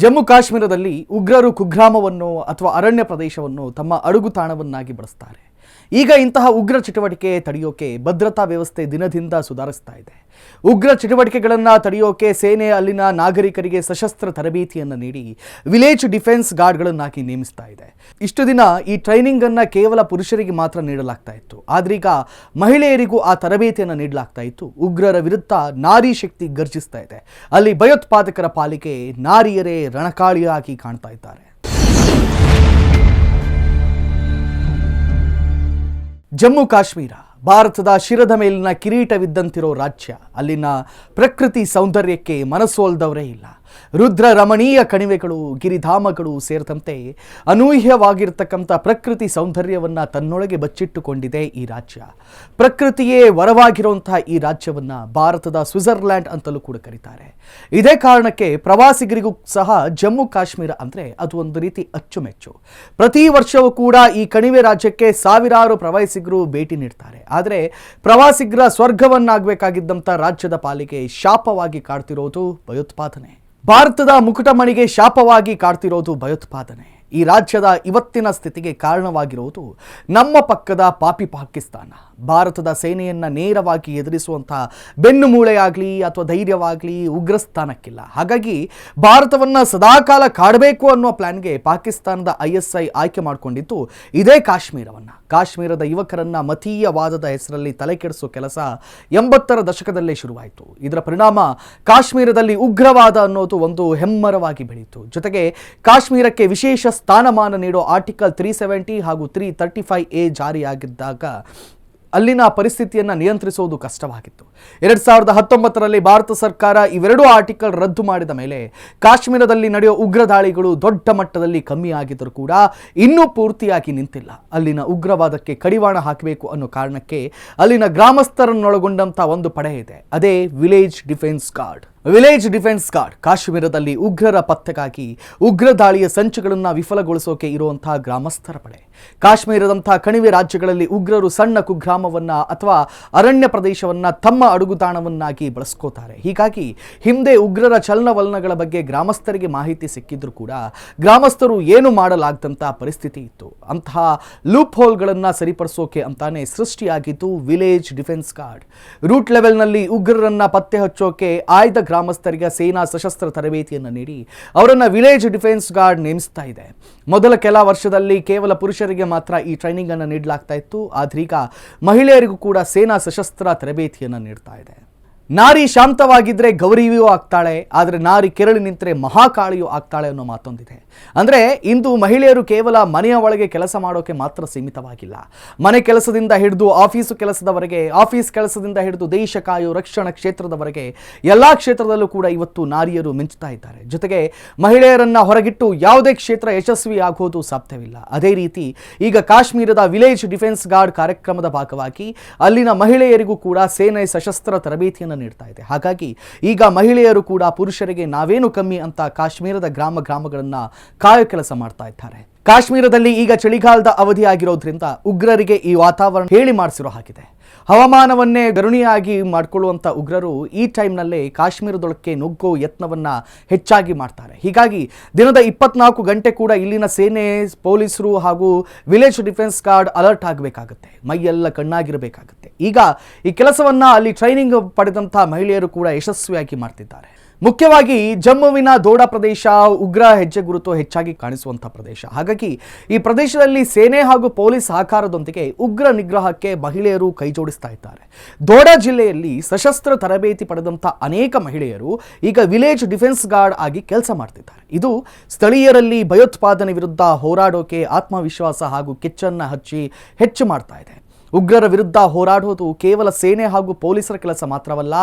ಜಮ್ಮು ಕಾಶ್ಮೀರದಲ್ಲಿ ಉಗ್ರರು ಕುಗ್ರಾಮವನ್ನು ಅಥವಾ ಅರಣ್ಯ ಪ್ರದೇಶವನ್ನು ತಮ್ಮ ಅಡುಗುತಾಣವನ್ನಾಗಿ ಬಳಸ್ತಾರೆ. ಈಗ ಇಂತಹ ಉಗ್ರ ಚಟುವಟಿಕೆ ತಡೆಯೋಕೆ ಭದ್ರತಾ ವ್ಯವಸ್ಥೆ ದಿನದಿಂದ ಸುಧಾರಿಸ್ತಾ ಇದೆ. ಉಗ್ರ ಚಟುವಟಿಕೆಗಳನ್ನು ತಡೆಯೋಕೆ ಸೇನೆ ಅಲ್ಲಿನ ನಾಗರಿಕರಿಗೆ ಸಶಸ್ತ್ರ ತರಬೇತಿಯನ್ನು ನೀಡಿ ವಿಲೇಜ್ ಡಿಫೆನ್ಸ್ ಗಾರ್ಡ್ಗಳನ್ನಾಗಿ ನೇಮಿಸ್ತಾ ಇದೆ. ಇಷ್ಟು ದಿನ ಈ ಟ್ರೈನಿಂಗ್ ಅನ್ನು ಕೇವಲ ಪುರುಷರಿಗೆ ಮಾತ್ರ ನೀಡಲಾಗ್ತಾ ಇತ್ತು. ಆದ್ರೀಗ ಮಹಿಳೆಯರಿಗೂ ಆ ತರಬೇತಿಯನ್ನು ನೀಡಲಾಗ್ತಾ ಇತ್ತು. ಉಗ್ರರ ವಿರುದ್ಧ ನಾರಿ ಶಕ್ತಿ ಗರ್ಜಿಸ್ತಾ ಇದೆ. ಅಲ್ಲಿ ಭಯೋತ್ಪಾದಕರ ಪಾಲಿಗೆ ನಾರಿಯರೇ ರಣಕಾಳಿಯಾಗಿ ಕಾಣ್ತಾ ಇದ್ದಾರೆ. ಜಮ್ಮು ಕಾಶ್ಮೀರ ಭಾರತದ ಶಿರದ ಮೇಲಿನ ಕಿರೀಟವಿದ್ದಂತಿರೋ ರಾಜ್ಯ. ಅಲ್ಲಿನ ಪ್ರಕೃತಿ ಸೌಂದರ್ಯಕ್ಕೆ ಮನಸೋಲ್ದವರೇ ಇಲ್ಲ. ರುದ್ರ ರಮಣೀಯ ಕಣಿವೆಗಳು, ಗಿರಿಧಾಮಗಳು ಸೇರಿದಂತೆ ಅನೂಹ್ಯವಾಗಿರ್ತಕ್ಕಂಥ ಪ್ರಕೃತಿ ಸೌಂದರ್ಯವನ್ನು ತನ್ನೊಳಗೆ ಬಚ್ಚಿಟ್ಟುಕೊಂಡಿದೆ ಈ ರಾಜ್ಯ. ಪ್ರಕೃತಿಯೇ ವರವಾಗಿರುವಂತಹ ಈ ರಾಜ್ಯವನ್ನು ಭಾರತದ ಸ್ವಿಟ್ಜರ್ಲ್ಯಾಂಡ್ ಅಂತಲೂ ಕೂಡ ಕರೀತಾರೆ. ಇದೇ ಕಾರಣಕ್ಕೆ ಪ್ರವಾಸಿಗರಿಗೂ ಸಹ ಜಮ್ಮು ಕಾಶ್ಮೀರ ಅಂದರೆ ಅದು ಒಂದು ರೀತಿ ಅಚ್ಚುಮೆಚ್ಚು. ಪ್ರತಿ ವರ್ಷವೂ ಕೂಡ ಈ ಕಣಿವೆ ರಾಜ್ಯಕ್ಕೆ ಸಾವಿರಾರು ಪ್ರವಾಸಿಗರು ಭೇಟಿ ನೀಡ್ತಾರೆ. ಆದರೆ ಪ್ರವಾಸಿಗರ ಸ್ವರ್ಗವನ್ನಾಗಬೇಕಾಗಿದ್ದಂಥ ರಾಜ್ಯದ ಪಾಲಿಗೆ ಶಾಪವಾಗಿ ಕಾಡ್ತಿರೋದು ಭಯೋತ್ಪಾದನೆ. ಭಾರತದ ಮುಕುಟಮಣಿಗೆ ಶಾಪವಾಗಿ ಕಾಡ್ತಿರೋದು ಭಯೋತ್ಪಾದನೆ. ಈ ರಾಜ್ಯದ ಇವತ್ತಿನ ಸ್ಥಿತಿಗೆ ಕಾರಣವಾಗಿರುವುದು ನಮ್ಮ ಪಕ್ಕದ ಪಾಪಿ ಪಾಕಿಸ್ತಾನ. ಭಾರತದ ಸೇನೆಯನ್ನು ನೇರವಾಗಿ ಎದುರಿಸುವಂತಹ ಬೆನ್ನು ಮೂಳೆಯಾಗಲಿ ಅಥವಾ ಧೈರ್ಯವಾಗಲಿ ಉಗ್ರಸ್ಥಾನಕ್ಕಿಲ್ಲ. ಹಾಗಾಗಿ ಭಾರತವನ್ನು ಸದಾಕಾಲ ಕಾಡಬೇಕು ಅನ್ನೋ ಪ್ಲಾನ್ಗೆ ಪಾಕಿಸ್ತಾನದ ISI ಆಯ್ಕೆ ಮಾಡಿಕೊಂಡಿದ್ದು ಇದೇ ಕಾಶ್ಮೀರವನ್ನು. ಕಾಶ್ಮೀರದ ಯುವಕರನ್ನು ಮತೀಯವಾದದ ಹೆಸರಲ್ಲಿ ತಲೆ ಕೆಡಿಸೋ ಕೆಲಸ 80ರ ದಶಕದಲ್ಲೇ ಶುರುವಾಯಿತು. ಇದರ ಪರಿಣಾಮ ಕಾಶ್ಮೀರದಲ್ಲಿ ಉಗ್ರವಾದ ಅನ್ನೋದು ಒಂದು ಹೆಮ್ಮರವಾಗಿ ಬೆಳೀತು. ಜೊತೆಗೆ ಕಾಶ್ಮೀರಕ್ಕೆ ವಿಶೇಷ ಸ್ಥಾನಮಾನ ನೀಡೋ ಆರ್ಟಿಕಲ್ 370 ಹಾಗೂ 335A ಜಾರಿಯಾಗಿದ್ದಾಗ ಅಲ್ಲಿನ ಪರಿಸ್ಥಿತಿಯನ್ನು ನಿಯಂತ್ರಿಸುವುದು ಕಷ್ಟವಾಗಿತ್ತು. 2019ರಲ್ಲಿ ಭಾರತ ಸರ್ಕಾರ ಇವೆರಡೂ ಆರ್ಟಿಕಲ್ ರದ್ದು ಮಾಡಿದ ಮೇಲೆ ಕಾಶ್ಮೀರದಲ್ಲಿ ನಡೆಯೋ ಉಗ್ರ ದಾಳಿಗಳು ದೊಡ್ಡ ಮಟ್ಟದಲ್ಲಿ ಕಮ್ಮಿ ಆಗಿದ್ದರೂ ಕೂಡ ಇನ್ನೂ ಪೂರ್ತಿಯಾಗಿ ನಿಂತಿಲ್ಲ. ಅಲ್ಲಿನ ಉಗ್ರವಾದಕ್ಕೆ ಕಡಿವಾಣ ಹಾಕಬೇಕು ಅನ್ನೋ ಕಾರಣಕ್ಕೆ ಅಲ್ಲಿನ ಗ್ರಾಮಸ್ಥರನ್ನೊಳಗೊಂಡಂಥ ಒಂದು ಪಡೆ ಇದೆ. ಅದೇ village defence guard. Village defence guard ಕಾಶ್ಮೀರದಲ್ಲಿ ಉಗ್ರರ ಪತ್ತೆಗಾಗಿ ಉಗ್ರ ದಾಳಿಯ ಸಂಚುಗಳನ್ನು ವಿಫಲಗೊಳಿಸೋಕೆ ಇರುವಂತಹ ಗ್ರಾಮಸ್ಥರ ಪಡೆ. ಕಾಶ್ಮೀರದಂತಹ ಕಣಿವೆ ರಾಜ್ಯಗಳಲ್ಲಿ ಉಗ್ರರು ಸಣ್ಣ ಕುಗ್ರಾಮವನ್ನ ಅಥವಾ ಅರಣ್ಯ ಪ್ರದೇಶವನ್ನ ತಮ್ಮ ಅಡುಗುತಾಣವನ್ನಾಗಿ ಬಳಸ್ಕೋತಾರೆ. ಹೀಗಾಗಿ ಹಿಂದೆ ಉಗ್ರರ ಚಲನವಲನಗಳ ಬಗ್ಗೆ ಗ್ರಾಮಸ್ಥರಿಗೆ ಮಾಹಿತಿ ಸಿಕ್ಕಿದ್ರು ಕೂಡ ಗ್ರಾಮಸ್ಥರು ಏನು ಮಾಡಲಾಗದಂಥ ಪರಿಸ್ಥಿತಿ ಇತ್ತು. ಅಂತಹ ಲೂಪ್ ಹೋಲ್ಗಳನ್ನು ಸರಿಪಡಿಸೋಕೆ ಅಂತಾನೆ ಸೃಷ್ಟಿಯಾಗಿದ್ದು ವಿಲೇಜ್ ಡಿಫೆನ್ಸ್ ಗಾರ್ಡ್. ರೂಟ್ ಲೆವೆಲ್ನಲ್ಲಿ ಉಗ್ರರನ್ನ ಪತ್ತೆ ಹಚ್ಚೋಕೆ ಆಯ್ದ ಗ್ರಾಮಸ್ಥರಿಗೆ ಸೇನಾ ಸಶಸ್ತ್ರ ತರಬೇತಿಯನ್ನು ನೀಡಿ ಅವರನ್ನು ವಿಲೇಜ್ ಡಿಫೆನ್ಸ್ ಗಾರ್ಡ್ ನೇಮಿಸ್ತಾ ಇದೆ. ಮೊದಲ ಕೆಲ ವರ್ಷದಲ್ಲಿ ಕೇವಲ ಪುರುಷರಿಗೆ ಮಾತ್ರ ಈ ಟ್ರೈನಿಂಗ್ ಅನ್ನು ನೀಡಲಾಗ್ತಾ ಇತ್ತು. ಆದ್ರೀಗ ಮಹಿಳೆಯರಿಗೂ ಕೂಡ ಸೇನಾ ಸಶಸ್ತ್ರ ತರಬೇತಿಯನ್ನು ನೀಡ್ತಾ ಇದೆ. ನಾರಿ ಶಾಂತವಾಗಿದ್ರೆ ಗೌರಿಯೂ ಆಗ್ತಾಳೆ, ಆದರೆ ನಾರಿ ಕೆರಳಿ ನಿಂತರೆ ಮಹಾಕಾಳಿಯೂ ಆಗ್ತಾಳೆ ಅನ್ನೋ ಮಾತೊಂದಿದೆ. ಅಂದರೆ ಇಂದು ಮಹಿಳೆಯರು ಕೇವಲ ಮನೆಯ ಒಳಗೆ ಕೆಲಸ ಮಾಡೋಕೆ ಮಾತ್ರ ಸೀಮಿತವಾಗಿಲ್ಲ. ಮನೆ ಕೆಲಸದಿಂದ ಹಿಡಿದು ಆಫೀಸು ಕೆಲಸದವರೆಗೆ, ಆಫೀಸ್ ಕೆಲಸದಿಂದ ಹಿಡಿದು ದೇಶ ಕಾಯೋ ರಕ್ಷಣಾ ಕ್ಷೇತ್ರದವರೆಗೆ ಎಲ್ಲ ಕ್ಷೇತ್ರದಲ್ಲೂ ಕೂಡ ಇವತ್ತು ನಾರಿಯರು ಮಿಂಚುತ್ತಾ ಇದ್ದಾರೆ. ಜೊತೆಗೆ ಮಹಿಳೆಯರನ್ನ ಹೊರಗಿಟ್ಟು ಯಾವುದೇ ಕ್ಷೇತ್ರ ಯಶಸ್ವಿ ಆಗೋದು ಸಾಧ್ಯವಿಲ್ಲ. ಅದೇ ರೀತಿ ಈಗ ಕಾಶ್ಮೀರದ ವಿಲೇಜ್ ಡಿಫೆನ್ಸ್ ಗಾರ್ಡ್ ಕಾರ್ಯಕ್ರಮದ ಭಾಗವಾಗಿ ಅಲ್ಲಿನ ಮಹಿಳೆಯರಿಗೂ ಕೂಡ ಸೇನೆ ಸಶಸ್ತ್ರ ತರಬೇತಿಯನ್ನು ನೀಡ್ತಾ ಇದೆ. ಹಾಗಾಗಿ ಈಗ ಮಹಿಳೆಯರು ಕೂಡ ಪುರುಷರಿಗೆ ನಾವೇನು ಕಮ್ಮಿ ಅಂತ ಕಾಶ್ಮೀರದ ಗ್ರಾಮಗಳನ್ನ ಕಾಯೋ ಕೆಲಸ ಮಾಡ್ತಾ ಇದ್ದಾರೆ. ಕಾಶ್ಮೀರದಲ್ಲಿ ಈಗ ಚಳಿಗಾಲದ ಅವಧಿ ಆಗಿರೋದ್ರಿಂದ ಉಗ್ರರಿಗೆ ಈ ವಾತಾವರಣ ಹೇಳಿ ಮಾಡಿಸಿರೋ ಹಾಗಿದೆ. ಹವಾಮಾನವನ್ನೇ ಗರುಣಿಯಾಗಿ ಮಾಡಿಕೊಳ್ಳುವಂಥ ಉಗ್ರರು ಈ ಟೈಮ್ನಲ್ಲೇ ಕಾಶ್ಮೀರದೊಳಕ್ಕೆ ನುಗ್ಗೋ ಯತ್ನವನ್ನು ಹೆಚ್ಚಾಗಿ ಮಾಡ್ತಾರೆ. ಹೀಗಾಗಿ ದಿನದ 24 ಗಂಟೆ ಕೂಡ ಇಲ್ಲಿನ ಸೇನೆ, ಪೊಲೀಸರು ಹಾಗೂ ವಿಲೇಜ್ ಡಿಫೆನ್ಸ್ ಗಾರ್ಡ್ ಅಲರ್ಟ್ ಆಗಬೇಕಾಗುತ್ತೆ. ಮೈಯೆಲ್ಲ ಕಣ್ಣಾಗಿರಬೇಕಾಗುತ್ತೆ. ಈಗ ಈ ಕೆಲಸವನ್ನು ಅಲ್ಲಿ ಟ್ರೈನಿಂಗ್ ಪಡೆದಂಥ ಮಹಿಳೆಯರು ಕೂಡ ಯಶಸ್ವಿಯಾಗಿ ಮಾಡ್ತಿದ್ದಾರೆ. ಮುಖ್ಯವಾಗಿ ಜಮ್ಮುವಿನ ದೋಡಾ ಪ್ರದೇಶ ಉಗ್ರ ಹೆಜ್ಜೆ ಗುರುತು ಹೆಚ್ಚಾಗಿ ಕಾಣಿಸುವಂಥ ಪ್ರದೇಶ. ಹಾಗಾಗಿ ಈ ಪ್ರದೇಶದಲ್ಲಿ ಸೇನೆ ಹಾಗೂ ಪೊಲೀಸ್ ಸಹಕಾರದೊಂದಿಗೆ ಉಗ್ರ ನಿಗ್ರಹಕ್ಕೆ ಮಹಿಳೆಯರು ಕೈಜೋಡಿಸ್ತಾ ಇದ್ದಾರೆ. ದೋಡಾ ಜಿಲ್ಲೆಯಲ್ಲಿ ಸಶಸ್ತ್ರ ತರಬೇತಿ ಪಡೆದಂಥ ಅನೇಕ ಮಹಿಳೆಯರು ಈಗ ವಿಲೇಜ್ ಡಿಫೆನ್ಸ್ ಗಾರ್ಡ್ ಆಗಿ ಕೆಲಸ ಮಾಡ್ತಿದ್ದಾರೆ. ಇದು ಸ್ಥಳೀಯರಲ್ಲಿ ಭಯೋತ್ಪಾದನೆ ವಿರುದ್ಧ ಹೋರಾಡೋಕೆ ಆತ್ಮವಿಶ್ವಾಸ ಹಾಗೂ ಕಿಚ್ಚನ್ನು ಹಚ್ಚಿ ಹೆಚ್ಚು ಮಾಡ್ತಾ ಇದೆ. ಉಗ್ರರ ವಿರುದ್ಧ ಹೋರಾಡೋದು ಕೇವಲ ಸೇನೆ ಹಾಗೂ ಪೊಲೀಸರ ಕೆಲಸ ಮಾತ್ರವಲ್ಲ,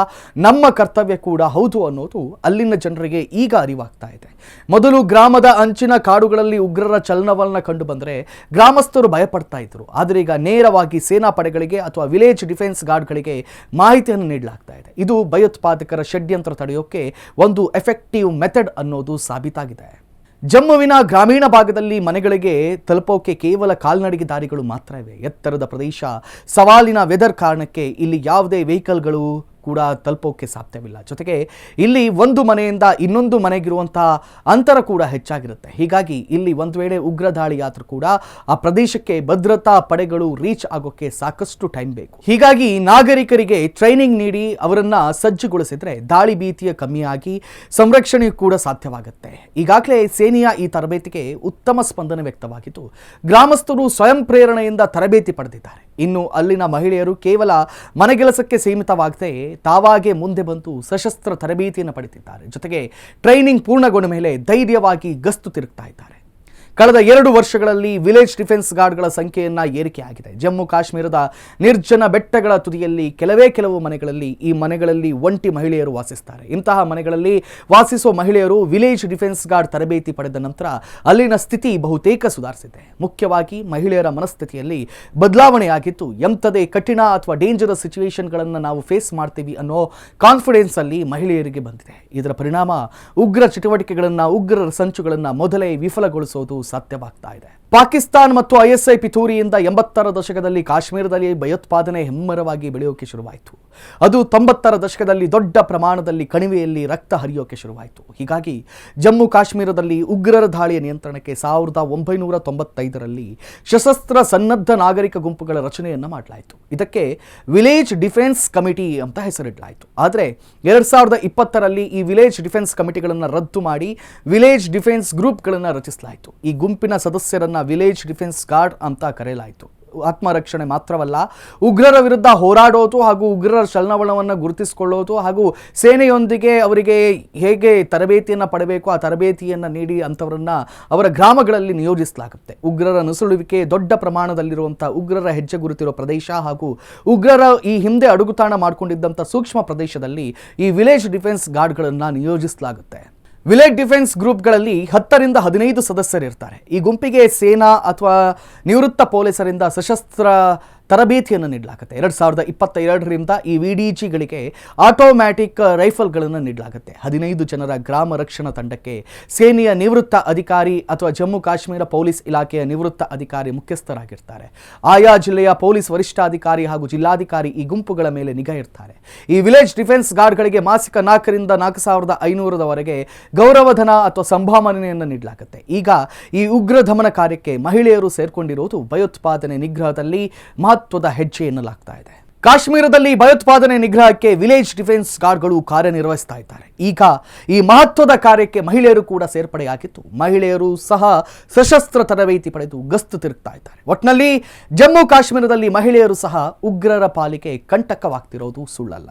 ನಮ್ಮ ಕರ್ತವ್ಯ ಕೂಡ ಹೌದು ಅನ್ನೋದು ಅಲ್ಲಿನ ಜನರಿಗೆ ಈಗ ಅರಿವಾಗ್ತಾ ಇದೆ. ಮೊದಲು ಗ್ರಾಮದ ಅಂಚಿನ ಕಾಡುಗಳಲ್ಲಿ ಉಗ್ರರ ಚಲನವಲನ ಕಂಡು ಬಂದರೆ ಗ್ರಾಮಸ್ಥರು ಭಯಪಡ್ತಾ ಇದ್ರು. ಆದರೆ ಈಗ ನೇರವಾಗಿ ಸೇನಾ ಪಡೆಗಳಿಗೆ ಅಥವಾ ವಿಲೇಜ್ ಡಿಫೆನ್ಸ್ ಗಾರ್ಡ್ಗಳಿಗೆ ಮಾಹಿತಿಯನ್ನು ನೀಡಲಾಗ್ತಾ ಇದೆ. ಇದು ಭಯೋತ್ಪಾದಕರ ಷಡ್ಯಂತ್ರ ತಡೆಯೋಕೆ ಒಂದು ಎಫೆಕ್ಟಿವ್ ಮೆಥಡ್ ಅನ್ನೋದು ಸಾಬೀತಾಗಿದೆ. ಜಮ್ಮುವಿನ ಗ್ರಾಮೀಣ ಭಾಗದಲ್ಲಿ ಮನೆಗಳಿಗೆ ತಲುಪೋಕೆ ಕೇವಲ ಕಾಲ್ನಡಿಗೆ ದಾರಿಗಳು ಮಾತ್ರ ಇವೆ. ಎತ್ತರದ ಪ್ರದೇಶ, ಸವಾಲಿನ ವೆದರ್ ಕಾರಣಕ್ಕೆ ಇಲ್ಲಿ ಯಾವುದೇ ವೆಹಿಕಲ್ಗಳು ಕೂಡ ತಲುಪೋಕೆ ಸಾಧ್ಯವಿಲ್ಲ. ಜೊತೆಗೆ ಇಲ್ಲಿ ಒಂದು ಮನೆಯಿಂದ ಇನ್ನೊಂದು ಮನೆಗಿರುವಂತಹ ಅಂತರ ಕೂಡ ಹೆಚ್ಚಾಗಿರುತ್ತೆ. ಹೀಗಾಗಿ ಇಲ್ಲಿ ಒಂದು ವೇಳೆ ಉಗ್ರ ದಾಳಿ ಆದರೂ ಕೂಡ ಆ ಪ್ರದೇಶಕ್ಕೆ ಭದ್ರತಾ ಪಡೆಗಳು ರೀಚ್ ಆಗೋಕೆ ಸಾಕಷ್ಟು ಟೈಮ್ ಬೇಕು. ಹೀಗಾಗಿ ನಾಗರಿಕರಿಗೆ ಟ್ರೈನಿಂಗ್ ನೀಡಿ ಅವರನ್ನ ಸಜ್ಜುಗೊಳಿಸಿದ್ರೆ ದಾಳಿ ಭೀತಿಯ ಕಮ್ಮಿಯಾಗಿ ಸಂರಕ್ಷಣೆಯೂ ಕೂಡ ಸಾಧ್ಯವಾಗುತ್ತೆ. ಈಗಾಗಲೇ ಸೇನೆಯ ಈ ತರಬೇತಿಗೆ ಉತ್ತಮ ಸ್ಪಂದನೆ ವ್ಯಕ್ತವಾಗಿದ್ದು ಗ್ರಾಮಸ್ಥರು ಸ್ವಯಂ ಪ್ರೇರಣೆಯಿಂದ ತರಬೇತಿ ಪಡೆದಿದ್ದಾರೆ. ಇನ್ನು ಅಲ್ಲಿನ ಮಹಿಳೆಯರು ಕೇವಲ ಮನೆಗೆಲಸಕ್ಕೆ ಸೀಮಿತವಾಗದೆ ತಾವಾಗೇ ಮುಂದೆ ಬಂದು ಸಶಸ್ತ್ರ ತರಬೇತಿಯನ್ನು ಪಡೆದಿದ್ದಾರೆ. ಜೊತೆಗೆ ಟ್ರೈನಿಂಗ್ ಪೂರ್ಣಗೊಂಡ ಮೇಲೆ ಧೈರ್ಯವಾಗಿ ಗಸ್ತು ತಿರುಗ್ತಾ ಇದ್ದಾರೆ. ಕಳೆದ 2 ವರ್ಷಗಳಲ್ಲಿ ವಿಲೇಜ್ ಡಿಫೆನ್ಸ್ ಗಾರ್ಡ್ಗಳ ಸಂಖ್ಯೆಯನ್ನು ಏರಿಕೆಯಾಗಿದೆ. ಜಮ್ಮು ಕಾಶ್ಮೀರದ ನಿರ್ಜನ ಬೆಟ್ಟಗಳ ತುದಿಯಲ್ಲಿ ಕೆಲವು ಮನೆಗಳಲ್ಲಿ ಈ ಮನೆಗಳಲ್ಲಿ ಒಂಟಿ ಮಹಿಳೆಯರು ವಾಸಿಸ್ತಾರೆ. ಇಂತಹ ಮನೆಗಳಲ್ಲಿ ವಾಸಿಸುವ ಮಹಿಳೆಯರು ವಿಲೇಜ್ ಡಿಫೆನ್ಸ್ ಗಾರ್ಡ್ ತರಬೇತಿ ಪಡೆದ ನಂತರ ಅಲ್ಲಿನ ಸ್ಥಿತಿ ಬಹುತೇಕ ಸುಧಾರಿಸಿದೆ. ಮುಖ್ಯವಾಗಿ ಮಹಿಳೆಯರ ಮನಸ್ಥಿತಿಯಲ್ಲಿ ಬದಲಾವಣೆಯಾಗಿದ್ದು ಎಂಥದೇ ಕಠಿಣ ಅಥವಾ ಡೇಂಜರಸ್ ಸಿಚುವೇಶನ್ಗಳನ್ನು ನಾವು ಫೇಸ್ ಮಾಡ್ತೀವಿ ಅನ್ನೋ ಕಾನ್ಫಿಡೆನ್ಸ್ ಅಲ್ಲಿ ಮಹಿಳೆಯರಿಗೆ ಬಂದಿದೆ. ಇದರ ಪರಿಣಾಮ ಉಗ್ರ ಚಟುವಟಿಕೆಗಳನ್ನು ಉಗ್ರರ ಸಂಚುಗಳನ್ನು ಮೊದಲೇ ವಿಫಲಗೊಳಿಸುವುದು ಸಾಧ್ಯವಾಗ್ತಾ ಇದೆ. ಪಾಕಿಸ್ತಾನ ಮತ್ತು ಐಎಸ್ಐ ಪಿತೂರಿಯಿಂದ 80ರ ದಶಕದಲ್ಲಿ ಕಾಶ್ಮೀರದಲ್ಲಿ ಭಯೋತ್ಪಾದನೆ ಹೆಮ್ಮರವಾಗಿ ಬೆಳೆಯೋಕೆ ಶುರುವಾಯಿತು. ಅದು 90ರ ದಶಕದಲ್ಲಿ ದೊಡ್ಡ ಪ್ರಮಾಣದಲ್ಲಿ ಕಣಿವೆಯಲ್ಲಿ ರಕ್ತ ಹರಿಯೋಕೆ ಶುರುವಾಯಿತು. ಹೀಗಾಗಿ ಜಮ್ಮು ಕಾಶ್ಮೀರದಲ್ಲಿ ಉಗ್ರರ ದಾಳಿಯ ನಿಯಂತ್ರಣಕ್ಕೆ 1995ರಲ್ಲಿ ಸಶಸ್ತ್ರ ಸನ್ನದ್ಧ ನಾಗರಿಕ ಗುಂಪುಗಳ ರಚನೆಯನ್ನು ಮಾಡಲಾಯಿತು. ಇದಕ್ಕೆ ವಿಲೇಜ್ ಡಿಫೆನ್ಸ್ ಕಮಿಟಿ ಅಂತ ಹೆಸರಿಡಲಾಯಿತು. ಆದರೆ 2020ರಲ್ಲಿ ಈ ವಿಲೇಜ್ ಡಿಫೆನ್ಸ್ ಕಮಿಟಿಗಳನ್ನು ರದ್ದು ಮಾಡಿ ವಿಲೇಜ್ ಡಿಫೆನ್ಸ್ ಗ್ರೂಪ್ಗಳನ್ನು ರಚಿಸಲಾಯಿತು. ಈ ಗುಂಪಿನ ಸದಸ್ಯರನ್ನ ವಿಲೇಜ್ ಡಿಫೆನ್ಸ್ ಗಾರ್ಡ್ ಅಂತ ಕರೆಯಲಾಯಿತು. ಆತ್ಮರಕ್ಷಣೆ ಮಾತ್ರವಲ್ಲ, ಉಗ್ರರ ವಿರುದ್ಧ ಹೋರಾಡೋದು ಹಾಗೂ ಉಗ್ರರ ಚಲನವಲನವನ್ನು ಗುರುತಿಸಿಕೊಳ್ಳೋದು ಹಾಗೂ ಸೇನೆಯೊಂದಿಗೆ ಅವರಿಗೆ ಹೇಗೆ ತರಬೇತಿಯನ್ನು ಪಡೆಬೇಕು ಆ ತರಬೇತಿಯನ್ನು ನೀಡಿ ಅಂಥವರನ್ನ ಅವರ ಗ್ರಾಮಗಳಲ್ಲಿ ನಿಯೋಜಿಸಲಾಗುತ್ತೆ. ಉಗ್ರರ ನುಸುಳುವಿಕೆ ದೊಡ್ಡ ಪ್ರಮಾಣದಲ್ಲಿರುವಂಥ ಉಗ್ರರ ಹೆಜ್ಜೆ ಗುರುತಿರೋ ಪ್ರದೇಶ ಹಾಗೂ ಉಗ್ರರ ಈ ಹಿಂದೆ ಅಡುಗುತಾಣ ಮಾಡಿಕೊಂಡಿದ್ದಂಥ ಸೂಕ್ಷ್ಮ ಪ್ರದೇಶದಲ್ಲಿ ಈ ವಿಲೇಜ್ ಡಿಫೆನ್ಸ್ ಗಾರ್ಡ್ಗಳನ್ನು ನಿಯೋಜಿಸಲಾಗುತ್ತೆ. ವಿಲೇಜ್ ಡಿಫೆನ್ಸ್ ಗ್ರೂಪ್ಗಳಲ್ಲಿ 10ರಿಂದ 15 ಸದಸ್ಯರಿರ್ತಾರೆ. ಈ ಗುಂಪಿಗೆ ಸೇನಾ ಅಥವಾ ನಿವೃತ್ತ ಪೊಲೀಸರಿಂದ ಸಶಸ್ತ್ರ ತರಬೇತಿಯನ್ನು ನೀಡಲಾಗುತ್ತೆ. 2022ರಿಂದ ಈ ವಿಡಿಜಿಗಳಿಗೆ ಆಟೋಮ್ಯಾಟಿಕ್ ರೈಫಲ್ಗಳನ್ನು ನೀಡಲಾಗುತ್ತೆ. 15 ಜನರ ಗ್ರಾಮ ರಕ್ಷಣಾ ತಂಡಕ್ಕೆ ಸೇನೆಯ ನಿವೃತ್ತ ಅಧಿಕಾರಿ ಅಥವಾ ಜಮ್ಮು ಕಾಶ್ಮೀರ ಪೊಲೀಸ್ ಇಲಾಖೆಯ ನಿವೃತ್ತ ಅಧಿಕಾರಿ ಮುಖ್ಯಸ್ಥರಾಗಿರ್ತಾರೆ. ಆಯಾ ಜಿಲ್ಲೆಯ ಪೊಲೀಸ್ ವರಿಷ್ಠಾಧಿಕಾರಿ ಹಾಗೂ ಜಿಲ್ಲಾಧಿಕಾರಿ ಈ ಗುಂಪುಗಳ ಮೇಲೆ ನಿಗಾ ಇರ್ತಾರೆ. ಈ ವಿಲೇಜ್ ಡಿಫೆನ್ಸ್ ಗಾರ್ಡ್ಗಳಿಗೆ ಮಾಸಿಕ 4ರಿಂದ 4,500ರವರೆಗೆ ಗೌರವಧನ ಅಥವಾ ಸಂಭಾವನೆಯನ್ನು ನೀಡಲಾಗುತ್ತೆ. ಈಗ ಈ ಉಗ್ರ ದಮನ ಕಾರ್ಯಕ್ಕೆ ಮಹಿಳೆಯರು ಸೇರ್ಕೊಂಡಿರುವುದು ಭಯೋತ್ಪಾದನೆ ನಿಗ್ರಹದಲ್ಲಿ ಮಹತ್ವದ ಹೆಜ್ಜೆ ಎನ್ನಲಾಗ್ತಾ ಇದೆ. ಕಾಶ್ಮೀರದಲ್ಲಿ ಭಯೋತ್ಪಾದನೆ ನಿಗ್ರಹಕ್ಕೆ ವಿಲೇಜ್ ಡಿಫೆನ್ಸ್ ಗಾರ್ಡ್ಗಳು ಕಾರ್ಯನಿರ್ವಹಿಸ್ತಾ ಇದ್ದಾರೆ. ಈಗ ಈ ಮಹತ್ವದ ಕಾರ್ಯಕ್ಕೆ ಮಹಿಳೆಯರು ಕೂಡ ಸೇರ್ಪಡೆಯಾಗಿದ್ದು ಮಹಿಳೆಯರು ಸಹ ಸಶಸ್ತ್ರ ತರಬೇತಿ ಪಡೆದು ಗಸ್ತು ತಿರುಗ್ತಾ ಇದ್ದಾರೆ. ಒಟ್ಟಿನಲ್ಲಿ ಜಮ್ಮು ಕಾಶ್ಮೀರದಲ್ಲಿ ಮಹಿಳೆಯರು ಸಹ ಉಗ್ರರ ಪಾಲಿಗೆ ಕಂಟಕವಾಗ್ತಿರೋದು ಸುಳ್ಳಲ್ಲ.